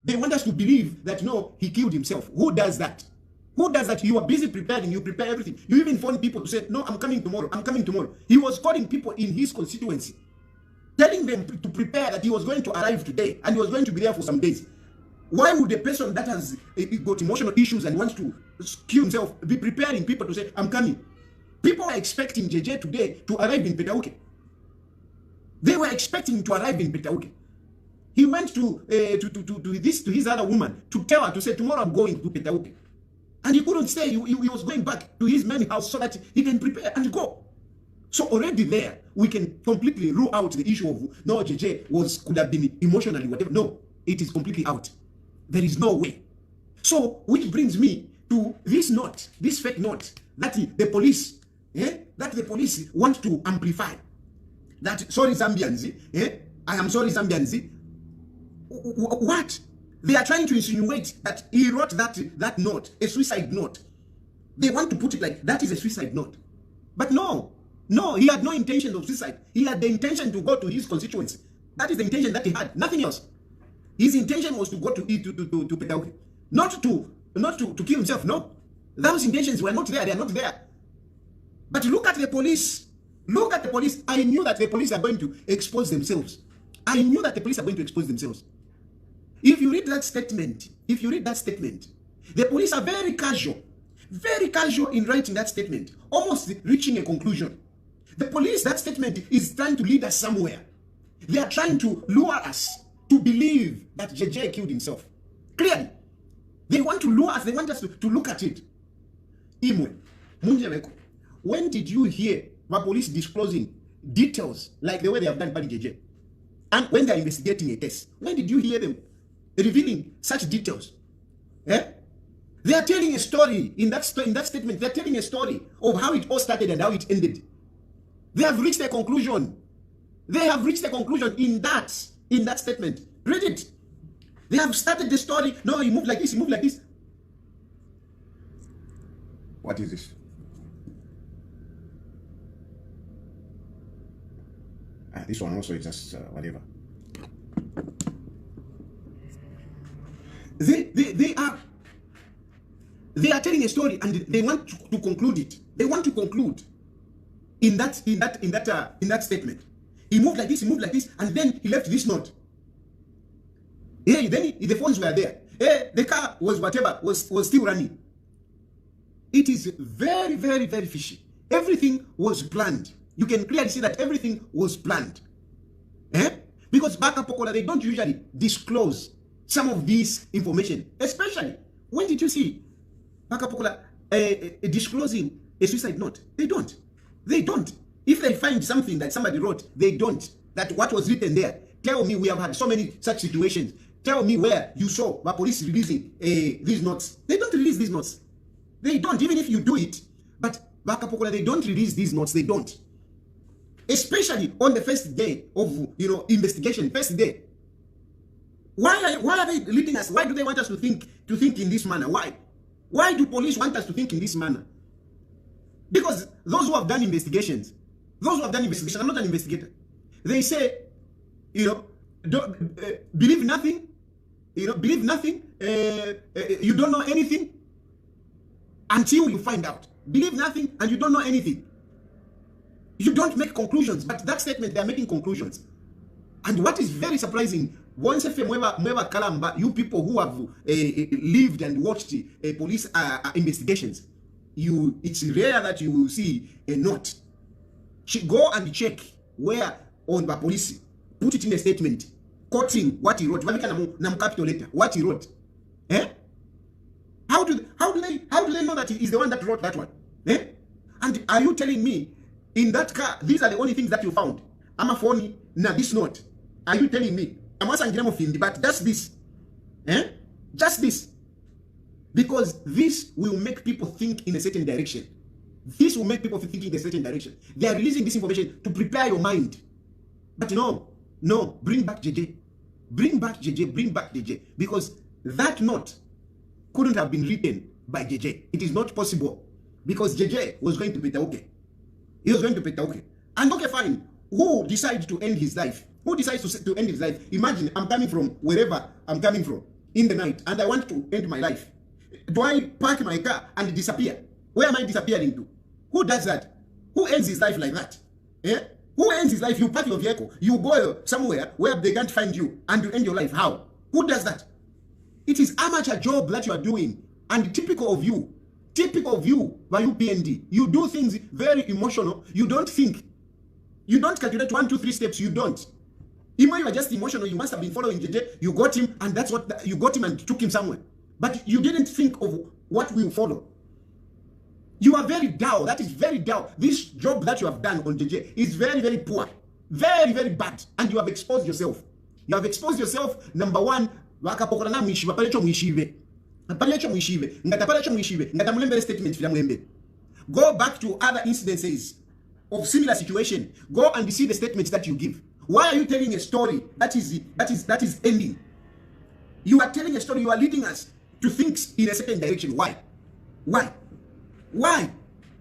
They want us to believe that, no, he killed himself. Who does that? Who does that? You are busy preparing. You prepare everything. You even phone people to say, no, I'm coming tomorrow. I'm coming tomorrow. He was calling people in his constituency, telling them to prepare, that he was going to arrive today and he was going to be there for some days. Why would a person that has got emotional issues and wants to kill himself be preparing people to say, I'm coming? People are expecting JJ today to arrive in Petauke. They were expecting to arrive in Petauke. He went to his other woman to tell her, to say, tomorrow I'm going to Petauke. And he couldn't stay. He was going back to his main house so that he can prepare and go. So already there, we can completely rule out the issue of, no, JJ could have been emotionally whatever. No, it is completely out. There is no way. So, which brings me to this note, this fake note, that the police want to amplify. That, sorry Zambians, I am sorry Zambians. What? They are trying to insinuate that he wrote that note, a suicide note. They want to put it like, that is a suicide note. But no, he had no intention of suicide. He had the intention to go to his constituency. That is the intention that he had, nothing else. His intention was to go to Petauke, not to kill himself. No, those intentions were not there. They are not there. But look at the police. Look at the police. I knew that the police are going to expose themselves. I knew that the police are going to expose themselves. If you read that statement, the police are very casual in writing that statement, almost reaching a conclusion. The police, that statement is trying to lead us somewhere. They are trying to lure us to believe that JJ killed himself. Clearly. They want to lure us. They want us to look at it. Imwe, when did you hear the police disclosing details like the way they have done by JJ? And when they are investigating a case, when did you hear them revealing such details? They are telling a story in that statement. They are telling a story of how it all started and how it ended. They have reached a conclusion. They have reached a conclusion in that statement. Read it. They have started the story. No, he moved like this, he moved like this. What is this? This one also is just whatever. They are telling a story and they want to conclude it. They want to conclude in that statement. He moved like this, and then he left this note. Then the phones were there. The car was whatever, was still running. It is very, very, very fishy. Everything was planned. You can clearly see that everything was planned. Because Baka Pokola, they don't usually disclose some of this information. Especially, when did you see Baka Pokola disclosing a suicide note? They don't. They don't. If they find something that somebody wrote, they don't. That what was written there. Tell me, we have had so many such situations. Tell me where you saw the police releasing these notes. They don't release these notes. They don't, even if you do it. But Baka Pokola, they don't release these notes. They don't. Especially on the first day of investigation, first day. Why are they leading us? Why do they want us to think in this manner? Why? Why do police want us to think in this manner? Because those who have done investigations, I'm not an investigator. They say, don't believe nothing. Believe nothing. You don't know anything until you find out. Believe nothing and you don't know anything. You don't make conclusions, but that statement, they are making conclusions. And what is very surprising, once Kalamba, you people who have lived and watched police investigations, it's rare that you will see a note. Go and check where on the police, put it in a statement, quoting what he wrote. What he wrote. How do they know that he is the one that wrote that one? And are you telling me in that car, these are the only things that you found? I'm a phone, now this note. Are you telling me? I'm asking them of him, but just this. Just this. Because this will make people think in a certain direction. This will make people think in a certain direction. They are releasing this information to prepare your mind. But no, bring back JJ. Bring back JJ. Because that note couldn't have been written by JJ. It is not possible. Because JJ was going to Petauke. He was going to Petauke. And okay, fine. Who decides to end his life? Who decides to end his life? Imagine, I'm coming from wherever I'm coming from. in the night and I want to end my life, do I park my car and disappear? Where am I disappearing to? Who does that? Who ends his life like that? Yeah? Who ends his life? You park your vehicle, you go somewhere where they can't find you, and you end your life. How? Who does that? It is amateur job that you are doing, and typical of you, by you PND. You do things very emotional. You don't think. You don't calculate 1, 2, 3 steps. You don't. Even when you are just emotional, you must have been following JJ. You got him, and that's what you got him and took him somewhere. But you didn't think of what will follow. You are very down. That is very down. This job that you have done on JJ is very, very poor. Very, very bad. And you have exposed yourself. You have exposed yourself. Number one, wakapokana mwishiva palecho mwishive. Palecho mwishive. Ngata palecho mwishive. Ngata mulembele statement fila mulembe. Go back to other incidences of similar situation. Go and see the statements that you give. Why are you telling a story that is ending? You are telling a story. You are leading us to think in a certain direction. Why? Why? Why?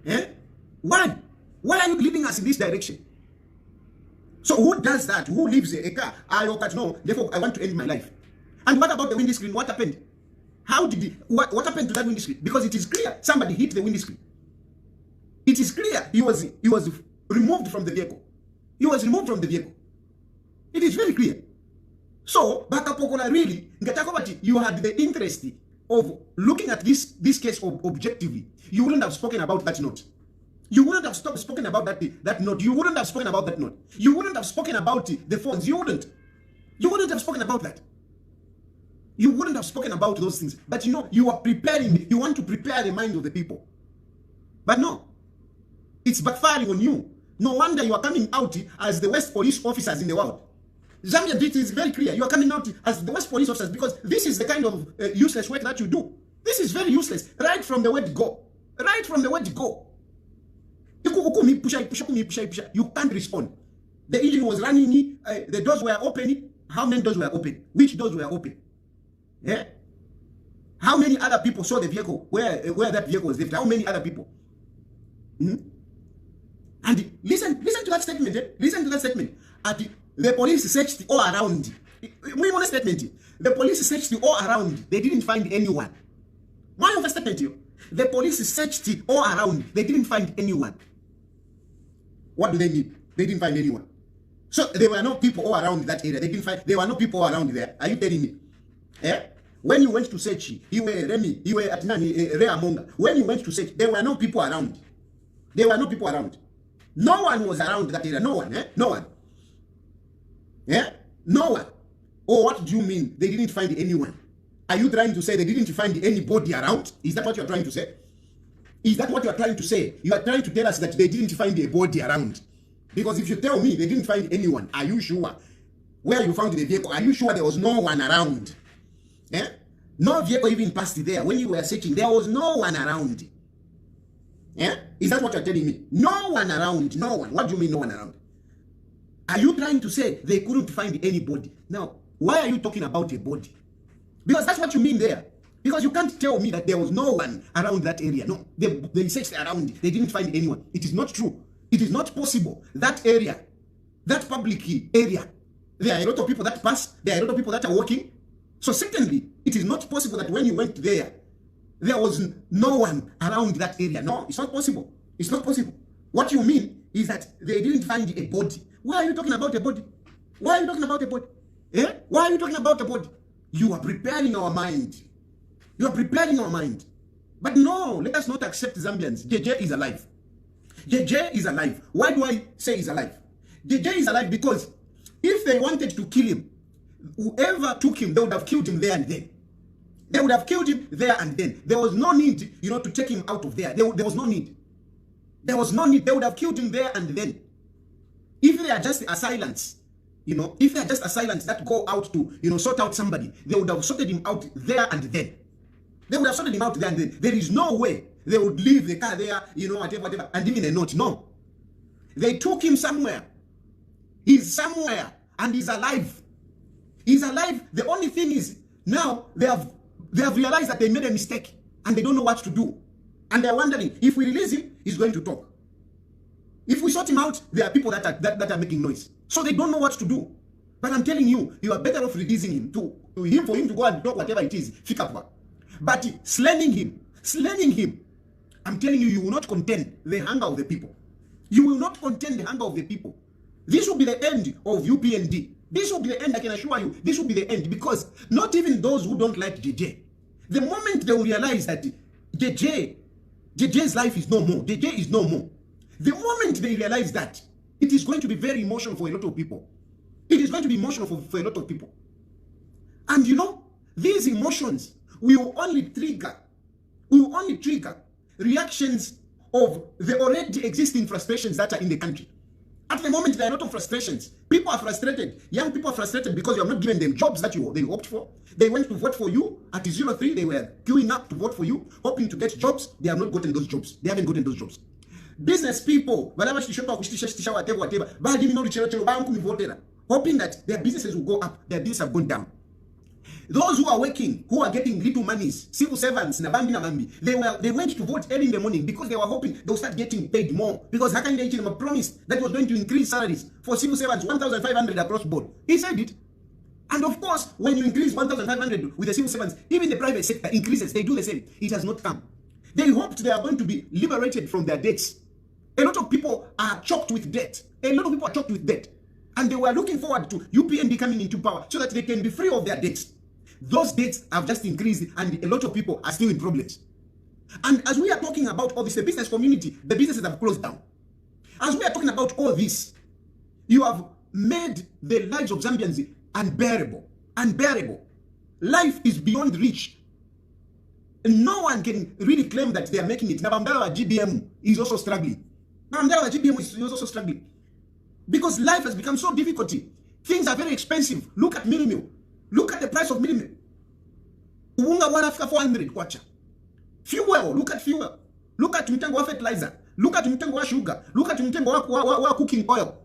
Eh? Why? Why are you leading us in this direction? So who does that? Who leaves a car? I look at no, therefore I want to end my life. And what about the windscreen? What happened? How did it, what happened to that windscreen? Because it is clear somebody hit the windscreen. It is clear he was removed from the vehicle. He was removed from the vehicle. It is very clear. So, Bakapokola really, you had the interest of looking at this case objectively. You wouldn't have spoken about that note. You wouldn't have spoken about that note. You wouldn't have spoken about that note. You wouldn't have spoken about the phones. You wouldn't. You wouldn't have spoken about that. You wouldn't have spoken about those things. But you know, you are preparing, you want to prepare the mind of the people. But no, it's backfiring on you. No wonder you are coming out as the worst police officers in the world. Zambia DT is very clear. You are coming out as the worst police officers because this is the kind of useless work that you do. This is very useless. Right from the word go. Right from the word go. You can't respond. The engine was running, the doors were open. How many doors were open? Which doors were open? Yeah? How many other people saw the vehicle? Where that vehicle was left? How many other people? And listen to that statement. Listen to that statement. The police searched all around. We want a statement. The police searched all around. They didn't find anyone. One of the statement. The police searched all around. They didn't find anyone. What do they mean? They didn't find anyone. So there were no people all around that area. They didn't find. There were no people all around there. Are you telling me? Eh? When you went to search, you were Remy, you were at Nani, Reamonga. When you went to search, there were no people around. There were no people around. No one was around that area. No one. Eh? No one. Yeah? No one. Oh, what do you mean? They didn't find anyone. Are you trying to say they didn't find anybody around? Is that what you're trying to say? Is that what you're trying to say? You are trying to tell us that they didn't find a body around. Because if you tell me they didn't find anyone, are you sure? Where you found the vehicle, are you sure there was no one around? Yeah? No vehicle even passed there. When you were searching, there was no one around. Yeah? Is that what you're telling me? No one around. No one. What do you mean no one around? Are you trying to say they couldn't find anybody? Now, why are you talking about a body? Because that's what you mean there. Because you can't tell me that there was no one around that area. No, they searched around. They didn't find anyone. It is not true. It is not possible. That area, that public area, there are a lot of people that pass. There are a lot of people that are walking. So certainly, it is not possible that when you went there, there was no one around that area. No, it's not possible. It's not possible. What you mean is that they didn't find a body. Why are you talking about a body? Why are you talking about a body? Eh? Why are you talking about a body? You are preparing our mind. You are preparing our mind. But no, let us not accept Zambians. JJ is alive. JJ is alive. Why do I say he's alive? JJ is alive because if they wanted to kill him, whoever took him, they would have killed him there and then. They would have killed him there and then. There was no need, to take him out of there. There was no need. There was no need. They would have killed him there and then. If they are just assailants, if they are just assailants that go out to, sort out somebody, they would have sorted him out there and then. They would have sorted him out there and then. There is no way they would leave the car there, whatever, and even a note. No. They took him somewhere. He's somewhere and he's alive. He's alive. The only thing is, now they have realized that they made a mistake and they don't know what to do. And they're wondering, if we release him, he's going to talk. If we sort him out, there are people that are making noise. So they don't know what to do. But I'm telling you, you are better off releasing him for him to go and talk whatever it is. But slaying him, I'm telling you, you will not contain the hunger of the people. You will not contain the hunger of the people. This will be the end of UPND. This will be the end, I can assure you. This will be the end, because not even those who don't like JJ, the moment they will realize that JJ's life is no more, JJ is no more, the moment they realize that, it is going to be very emotional for a lot of people. It is going to be emotional for a lot of people. And you know, these emotions will only trigger reactions of the already existing frustrations that are in the country. At the moment, there are a lot of frustrations. People are frustrated. Young people are frustrated because you have not given them jobs that they hoped for. They went to vote for you at 03. They were queuing up to vote for you, hoping to get jobs. They have not gotten those jobs. They haven't gotten those jobs. Business people, whatever, hoping that their businesses will go up. Their businesses have gone down. Those who are working, who are getting little monies, civil servants, they went to vote early in the morning because they were hoping they'll start getting paid more. Because Hakainde Hichilema promised that he was going to increase salaries for civil servants 1,500 across board. He said it. And of course, when you increase 1,500 with the civil servants, even the private sector increases. They do the same. It has not come. They hoped they are going to be liberated from their debts. A lot of people are choked with debt. And they were looking forward to UPND coming into power so that they can be free of their debts. Those debts have just increased, and a lot of people are still in problems. And as we are talking about all this, the business community, the businesses have closed down. As we are talking about all this, you have made the lives of Zambians unbearable. Life is beyond reach. No one can really claim that they are making it. Nabamdala GBM is also struggling. Because life has become so difficult. Things are very expensive. Look at Milimil. Look at the price of Milimil. Unga 400 kwacha. Fuel, look at fuel. Look at mtengo wa fertilizer. Look at mtengo wa sugar. Look at mtengo wa cooking oil.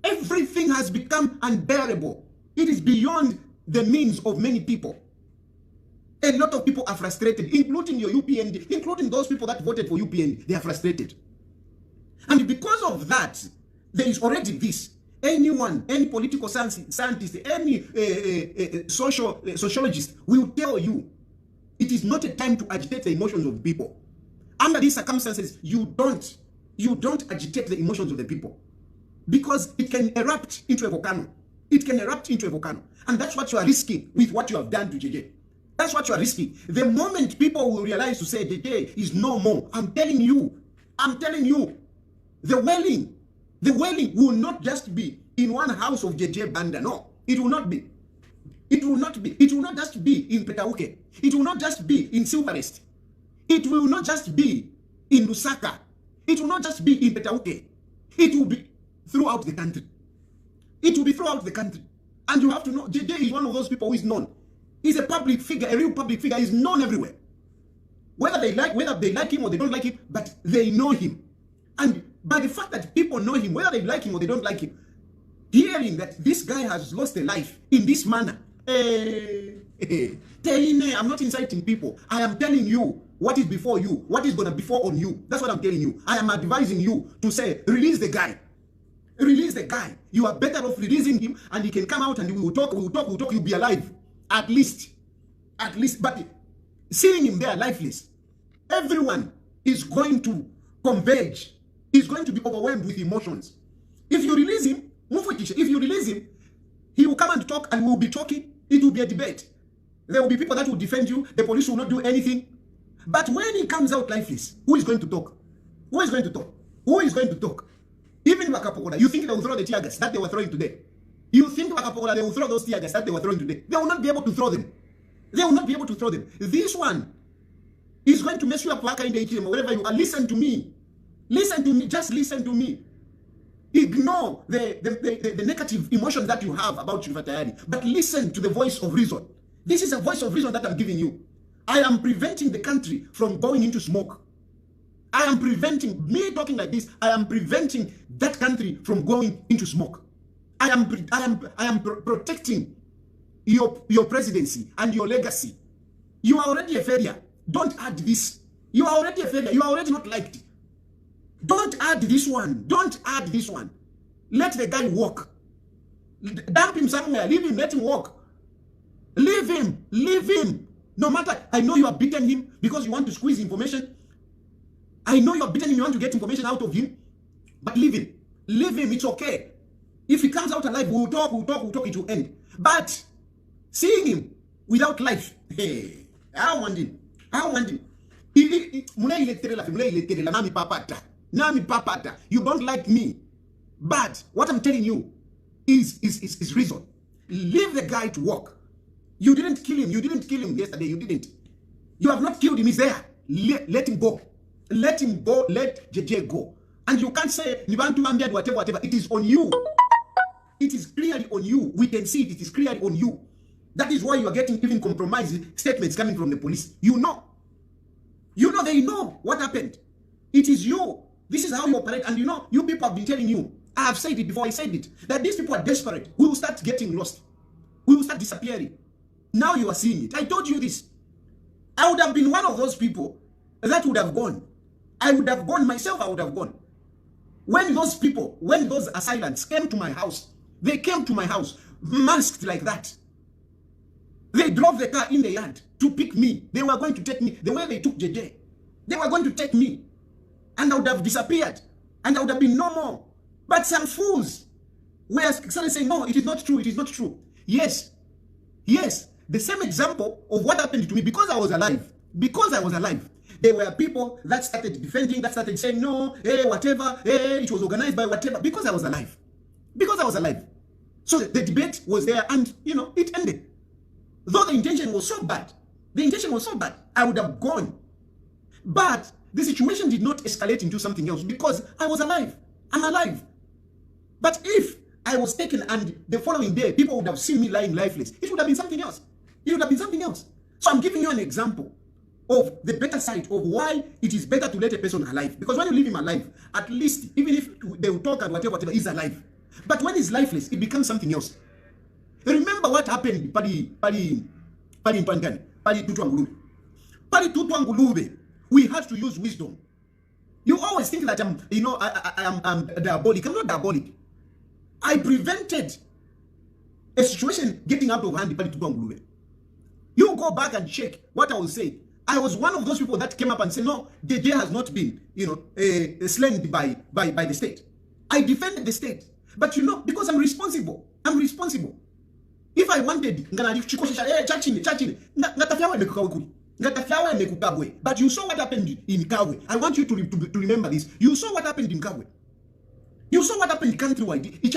Everything has become unbearable. It is beyond the means of many people. A lot of people are frustrated, including your UPND, including those people that voted for UPND. They are frustrated. And because of that, there is already this. Anyone, any political scientist, any sociologist will tell you it is not a time to agitate the emotions of people. Under these circumstances, you don't agitate the emotions of the people, because it can erupt into a volcano. And that's what you are risking with what you have done to JJ. That's what you are risking. The moment people will realize to say JJ is no more, I'm telling you, the wailing will not just be in one house of JJ Banda. No, it will not be. It will not just be in Petauke. It will not just be in Silverest. It will not just be in Lusaka. It will not just be in Petauke. It will be throughout the country. And you have to know, JJ is one of those people who is known. He's a public figure, a real public figure. He's known everywhere. Whether they like him or they don't like him, but they know him. And by the fact that people know him, whether they like him or they don't like him, hearing that this guy has lost a life in this manner, I'm not inciting people. I am telling you what is before you, what is going to befall on you. That's what I'm telling you. I am advising you to say, release the guy. Release the guy. You are better off releasing him, and he can come out and we will talk, you'll be alive. At least. But seeing him there lifeless, everyone is going to converge, is going to be overwhelmed with emotions. If you release him, he will come and talk, and we will be talking. It will be a debate. There will be people that will defend you. The police will not do anything. But when he comes out lifeless, who is going to talk? Even Wakapokola, you think they will throw the tear gas that they were throwing today? You think Wakapokola, they will throw those tear gas that they were throwing today? They will not be able to throw them. This one is going to mess you up in the ATM, wherever you are. Listen to me. Just listen to me. Ignore the negative emotions that you have about Tayali, but listen to the voice of reason. This is a voice of reason that I'm giving you. I am preventing the country from going into smoke. I am preventing that country from going into smoke. I am protecting your presidency and your legacy. You are already a failure. Don't add this. You are already a failure. You are already not liked. Don't add this one. Let the guy walk. Dump him somewhere. Leave him. Let him walk. Leave him. Leave him. No matter, I know you have beaten him because you want to squeeze information. I know you have beaten him, you want to get information out of him. But leave him. Leave him. It's okay. If he comes out alive, we'll talk, it will end. But seeing him without life, hey, I want him. You don't like me. But what I'm telling you is reason. Leave the guy to walk. You didn't kill him. You didn't kill him yesterday. You didn't. You have not killed him. He's there. Let him go. Let him go. Let JJ go. And you can't say, whatever. It is on you. It is clearly on you. We can see it. It is clearly on you. That is why you are getting even compromised statements coming from the police. You know. They know what happened. It is you. This is how you operate. And you people have been telling you. I have said it before I said it. That these people are desperate. We will start getting lost. We will start disappearing. Now you are seeing it. I told you this. I would have been one of those people that would have gone. I would have gone myself. I would have gone. When those assailants came to my house, they came to my house masked like that. They drove the car in the yard to pick me. They were going to take me the way they took JJ. They were going to take me. And I would have disappeared. And I would have been no more. But some fools were suddenly saying, no, it is not true. It is not true. Yes. The same example of what happened to me because I was alive. There were people that started defending, that started saying, no, whatever, it was organized by whatever, because I was alive. So the debate was there and, it ended. Though the intention was so bad, I would have gone. But the situation did not escalate into something else because I was alive. I'm alive. But if I was taken and the following day, people would have seen me lying lifeless, it would have been something else. So I'm giving you an example of the better side of why it is better to let a person alive. Because when you leave him alive, at least, even if they will talk and whatever, he's alive. But when he's lifeless, it becomes something else. Remember what happened Pali Tutwangulube. We had to use wisdom. You always think that I'm diabolic. I'm not diabolic. I prevented a situation getting out of hand. Pali Tutwangulube. You go back and check what I was saying. I was one of those people that came up and said, no, JJ has not been, slain by the state. I defended the state. But because I'm responsible. If I wanted, but you saw what happened in Kabwe. I want you to remember this. You saw what happened in Kabwe. You saw what happened countrywide. The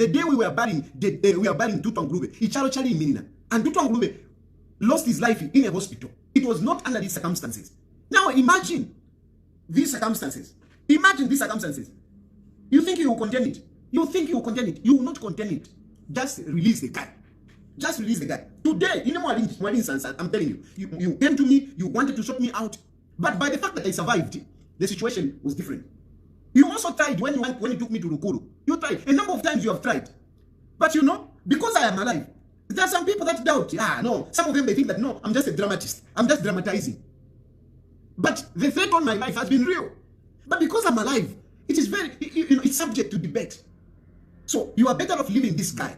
day we were burying Tutwangulube, and Tutwangulube lost his life in a hospital. It was not under these circumstances. Now imagine these circumstances. You think you will contain it? You will not contain it. Just release the guy. Today, I'm telling you, you came to me, you wanted to sort me out. But by the fact that I survived, the situation was different. You also tried when you took me to Rukuru. You tried. A number of times you have tried. But because I am alive, there are some people that doubt. No. Some of them, they think that, no, I'm just a dramatist. I'm just dramatizing. But the threat on my life has been real. But because I'm alive, it is it's subject to debate. So you are better off leaving this guy.